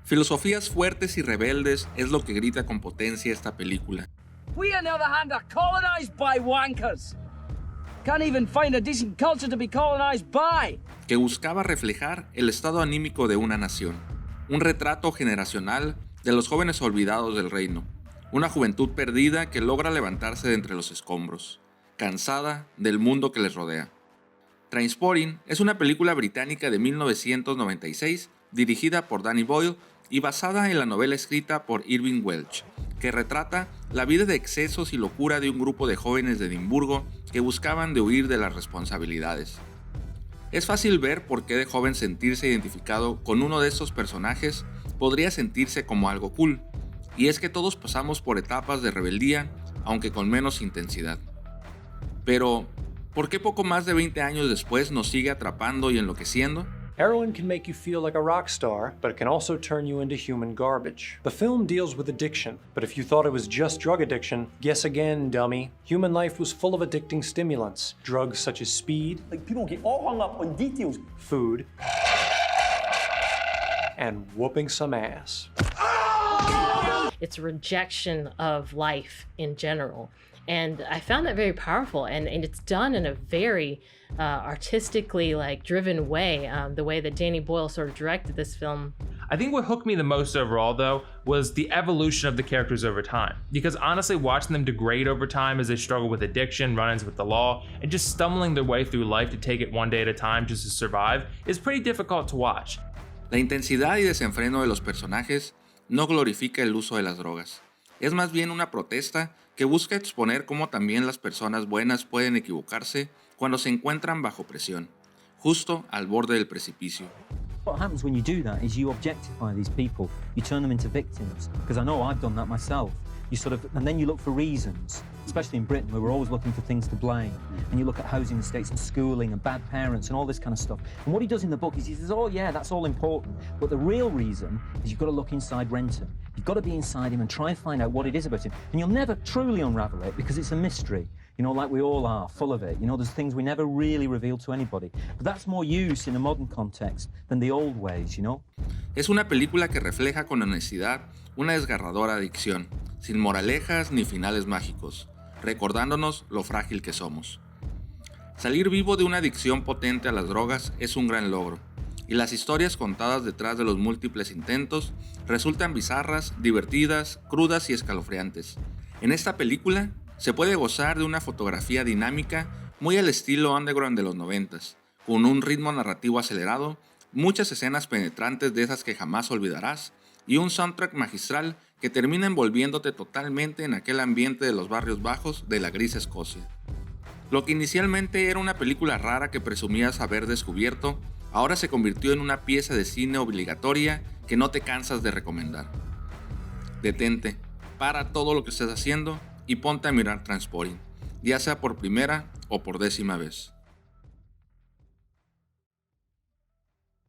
Filosofías fuertes y rebeldes es lo que grita con potencia esta película. We, on the other hand, are colonized by wankers. Can't even find a decent culture to be colonized by. Que buscaba reflejar el estado anímico de una nación, un retrato generacional de los jóvenes olvidados del reino, una juventud perdida que logra levantarse de entre los escombros, cansada del mundo que les rodea. Trainspotting es una película británica de 1996 dirigida por Danny Boyle y basada en la novela escrita por Irvine Welsh, que retrata la vida de excesos y locura de un grupo de jóvenes de Edimburgo que buscaban de huir de las responsabilidades. Es fácil ver por qué de joven sentirse identificado con uno de estos personajes podría sentirse como algo cool, y es que todos pasamos por etapas de rebeldía, aunque con menos intensidad. Pero, ¿por qué poco más de 20 años después nos sigue atrapando y enloqueciendo? Heroin can make you feel like a rock star, but it can also turn you into human garbage. The film deals with addiction, but if you thought it was just drug addiction, guess again, dummy. Human life was full of addicting stimulants. Drugs such as speed, Like, people get all hung up on details. food, and whooping some ass. It's a rejection of life in general. And I found that very powerful, and it's done in a very artistically driven way, the way that Danny Boyle sort of directed this film. I think what hooked me the most overall, though, was the evolution of the characters over time. Because honestly, watching them degrade over time as they struggle with addiction, run-ins with the law, and just stumbling their way through life to take it one day at a time just to survive is pretty difficult to watch. La intensidad y desenfreno de los personajes no glorifica el uso de las drogas. Es más bien una protesta que busca exponer cómo también las personas buenas pueden equivocarse cuando se encuentran bajo presión, justo al borde del precipicio. What happens when you do that is you objectify these people. You turn them into victims. Because I know I've done that myself. And then you look for reasons, especially in Britain, where we're always looking for things to blame. And you look at housing estates and schooling and bad parents and all this kind of stuff. And what he does in the book is he says, oh yeah, that's all important. But the real reason is you've got to look inside Renton. You've got to be inside him and try and find out what it is about him. And you'll never truly unravel it because it's a mystery. Like we all are, full of it. There's things we never really reveal to anybody. But that's more use in a modern context than the old ways, Es una película que refleja con honestidad una desgarradora adicción, sin moralejas ni finales mágicos, recordándonos lo frágil que somos. Salir vivo de una adicción potente a las drogas es un gran logro, y las historias contadas detrás de los múltiples intentos resultan bizarras, divertidas, crudas y escalofriantes. En esta película se puede gozar de una fotografía dinámica muy al estilo underground de los 90s, con un ritmo narrativo acelerado, muchas escenas penetrantes de esas que jamás olvidarás y un soundtrack magistral que termina envolviéndote totalmente en aquel ambiente de los barrios bajos de la gris Escocia. Lo que inicialmente era una película rara que presumías haber descubierto, ahora se convirtió en una pieza de cine obligatoria que no te cansas de recomendar. Detente, para todo lo que estés haciendo y ponte a mirar Trainspotting, ya sea por primera o por 10ª vez.